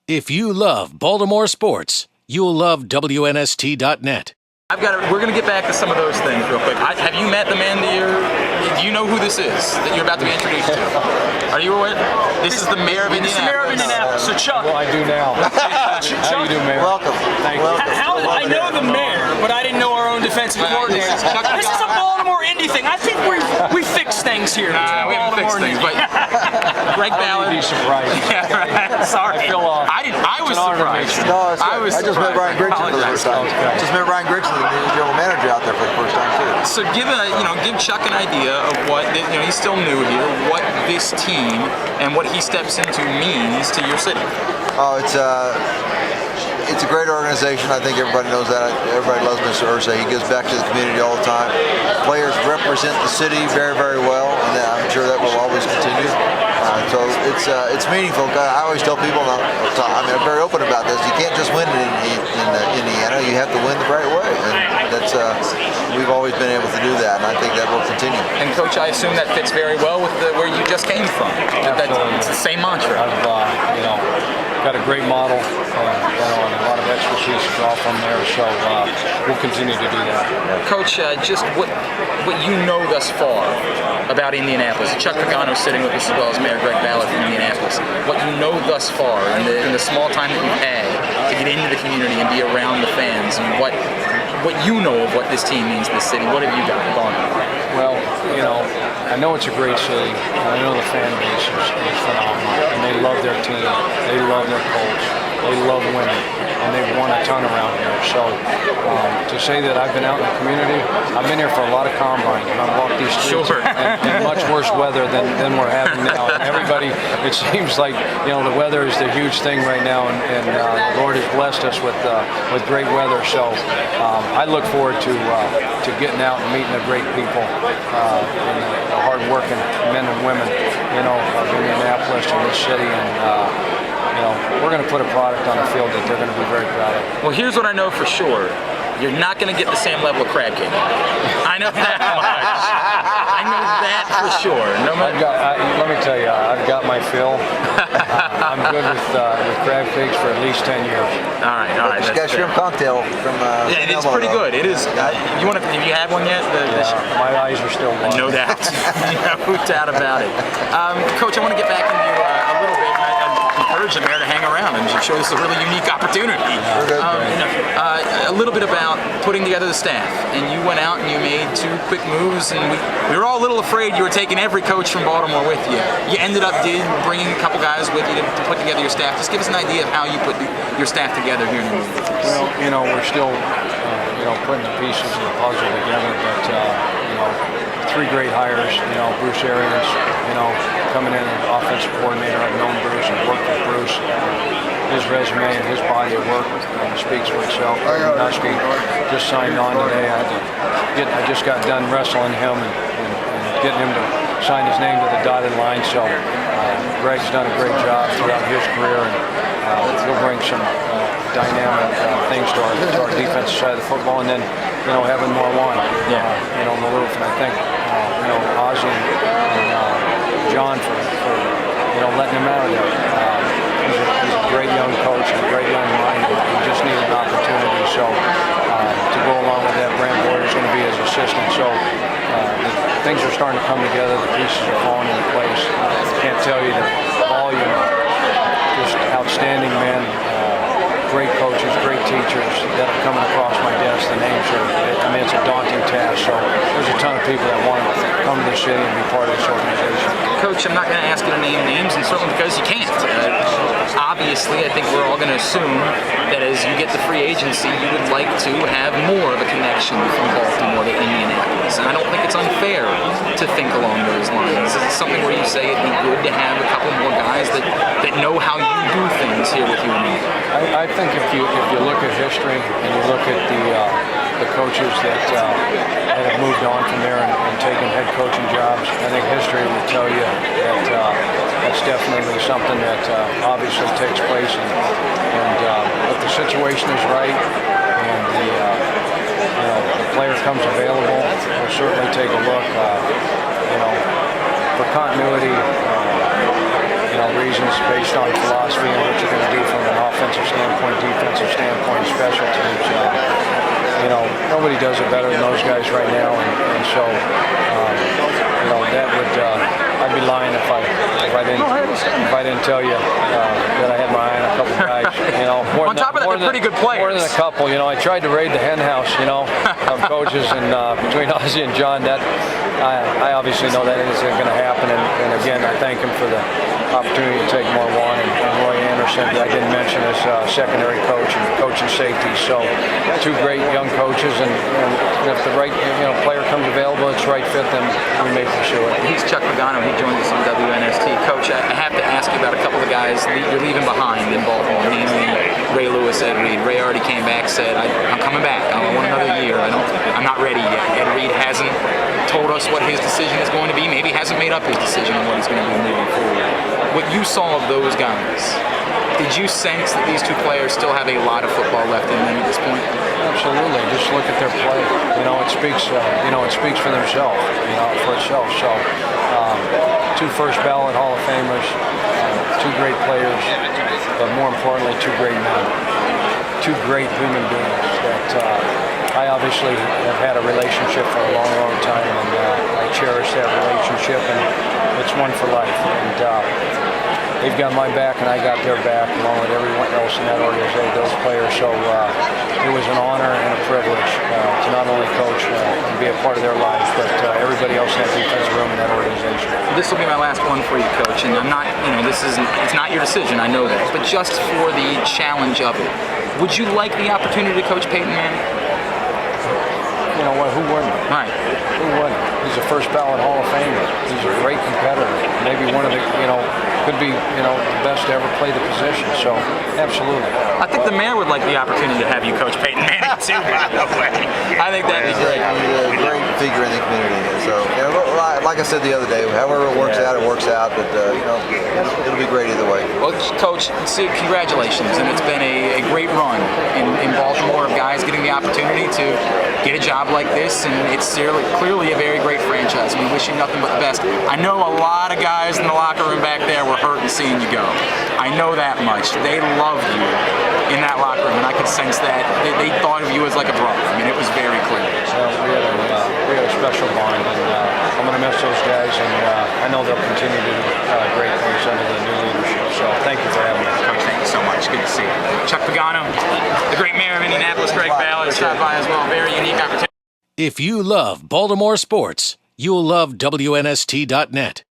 If you love Baltimore sports, you'll love WNST.net. We're going to get back to some of those things real quick. Have you met the man do you know who this is that you're about to be introduced to? Are you aware? This is the Mayor of Indianapolis. This is the Mayor of Indianapolis. So Chuck. Well, I do now. Chuck, How do you do, Mayor? Welcome. Thank you. I know the mayor, but I didn't know our own defensive coordinator. This is a Baltimore Indy thing. I think we fix things here. We haven't fixed things, but Greg Ballard. I'd be surprised. Yeah, right. Sorry. I feel off. I was surprised. No, it's good. I just met Ryan Grigson for the first time. Okay. Just met Ryan Grigson, the general manager, out there for the first time too. So give Chuck an idea of what he's still new here, what this team and what he steps into means to your city. Oh, it's a great organization. I think everybody knows that. Everybody loves Mr. Irsay. He gives back to the community all the time. Players represent the city very, very well, and I'm sure that will always continue. So it's meaningful. I always tell people, I'm very open about this. You can't just win in Indiana. You have to win the right way, and we've always been able to do that, and I think that will continue. And Coach, I assume that fits very well with where you just came from. It's the same mantra. I've got a great model, and a lot of expertise to draw from there. So we'll continue to do that. Coach, just what you know thus far about Indianapolis. Chuck Pagano sitting with us as well as Mayor Greg Ballard from Indianapolis. What you know thus far in the small time that you've had to get into the community and be around the fans, and what you know of what this team means to the city. What have you got going on? Well, I know it's a great city, and I know the fan base is phenomenal, and they love their team, they love their Colts, they love winning, and they've won a ton around here. So to say that I've been out in the community, I've been here for a lot of combines, and I've walked these streets in much worse weather than we're having now. And everybody, it seems like the weather is the huge thing right now, and the Lord has blessed us with great weather. So I look forward to getting out and meeting the great people, and the hard-working men and women, of Indianapolis and this city, and we're going to put a product on the field that they're going to be very proud of. Well, here's what I know for sure. You're not going to get the same level of crab cake. I know that much. I know that for sure. Let me tell you, I've got my fill. I'm good with crab cakes for at least 10 years. All right. Just got shrimp cocktail from. Yeah, it's pretty good. It is. Have you had one yet? My eyes are still watering. No doubt. No doubt about it. Coach, I want to get back into you a little bit. I encourage the mayor to hang around and show this a really unique opportunity. A little bit about putting together the staff, and you went out and you made 2 quick moves, and we were all a little afraid you were taking every coach from Baltimore with you. You ended up bringing a couple guys with you to put together your staff. Just give us an idea of how you put your staff together here in Indianapolis. Well, we're still putting the pieces of the puzzle together, but 3 great hires. Bruce Arians, coming in as offensive coordinator. I've known Bruce and worked with Bruce. His resume and his body of work speaks for itself. Nusky just signed on today. I just got done wrestling him and getting him to sign his name to the dotted line. So Greg's done a great job throughout his career, and he'll bring some dynamic things to our defensive side of the football. And then having Marwan, Maloof, and I think Ozzie and John for letting him out of there. He's a great young coach and a great young mind. He just needed an opportunity. So to go along with that, Brand Boyd is going to be his assistant. So things are starting to come together. The pieces are falling into place. I can't tell you the volume. Just outstanding men. Great coaches, great teachers that are coming across my desk. The names are, it's a daunting task. So there's a ton of people that want to come to the city and be part of this organization. Coach, I'm not going to ask you to name names, and certainly because you can't. Obviously, I think we're all going to assume that as you get the free agency, you would like to have more of a connection from Baltimore to Indianapolis. And I don't think it's unfair to think along those lines. Is it something where you say it'd be good to have a couple more guys that know how you do things here with you and me? I think if you look at history and you look at the coaches that have moved on from there and taken head coaching jobs, I think history would tell you that that's definitely something that obviously takes place. And if the situation is right and the player comes available, we'll certainly take a look. For continuity, reasons based on philosophy and what you're going to do from an offensive standpoint, defensive standpoint, special teams. You know, nobody does it better than those guys right now, and so you know, that would I'd be lying if I didn't tell you that I had my eye on a couple guys. You know, on top of that, they're pretty good players. More than a couple. You know, I tried to raid the hen house. You know, of coaches, and between Ozzie and John, that I obviously know that isn't going to happen. And again, I thank him for the opportunity to take more one, and Roy Anderson, I didn't mention, as secondary coach and coaching safety. So two great young coaches, and if the right player comes available, it's right fit, then we may pursue it. He's Chuck Pagano. He joins us on WNST. Coach, I have to ask you about a couple of guys you're leaving behind in Baltimore, namely Ray Lewis, Ed Reed. Ray already came back, said, I'm coming back. I want another year. I'm not ready yet. Ed Reed hasn't told us what his decision is going to be. Maybe hasn't made up his decision on what he's going to be moving forward. What you saw of those guys, did you sense that these two players still have a lot of football left in them at this point? Absolutely. Just look at their play. You know, it speaks for themselves. You know, for itself. So, two first ballot Hall of Famers, two great players, but more importantly, two great men, two great human beings that I obviously have had a relationship for a long, long time, and I cherish that relationship, and it's one for life. And they've got my back, and I got their back, along with everyone else in that organization, those players. So it was an honor and a privilege to not only coach and be a part of their lives, but everybody else in that defensive room in that organization. This will be my last one for you, Coach, and I'm not, it's not your decision, I know that, but just for the challenge of it, would you like the opportunity to coach Peyton Manning? You know what? Who wouldn't? Right. Who wouldn't? He's a first ballot Hall of Famer. He's a great competitor. Maybe one of the, could be, the best to ever play the position. So, absolutely. I think the mayor would like the opportunity to have you coach Peyton Manning too, by the way. I think that'd be great. He's a great figure in the community. So, like I said the other day, however it works out, it works out. But it'll be great either way. Well, Coach, congratulations, and it's been a great run in Baltimore of guys getting the opportunity to get a job like this, and it's clearly a very great franchise. We wish you nothing but the best. I know a lot of guys in the locker room back there were hurting seeing you go. I know that much. They loved you in that locker room, and I could sense that. They thought of you as like a brother. I mean, it was very clear. So we had a special bond, and I'm going to miss those guys, and I know they'll continue to do great things under the new leadership. So thank you for having me. Coach, thank you so much. Good to see you. Chuck Pagano, the great mayor of Indianapolis, Greg Ballard, stopped by as well. Very unique opportunity. If you love Baltimore sports, you'll love WNST.net.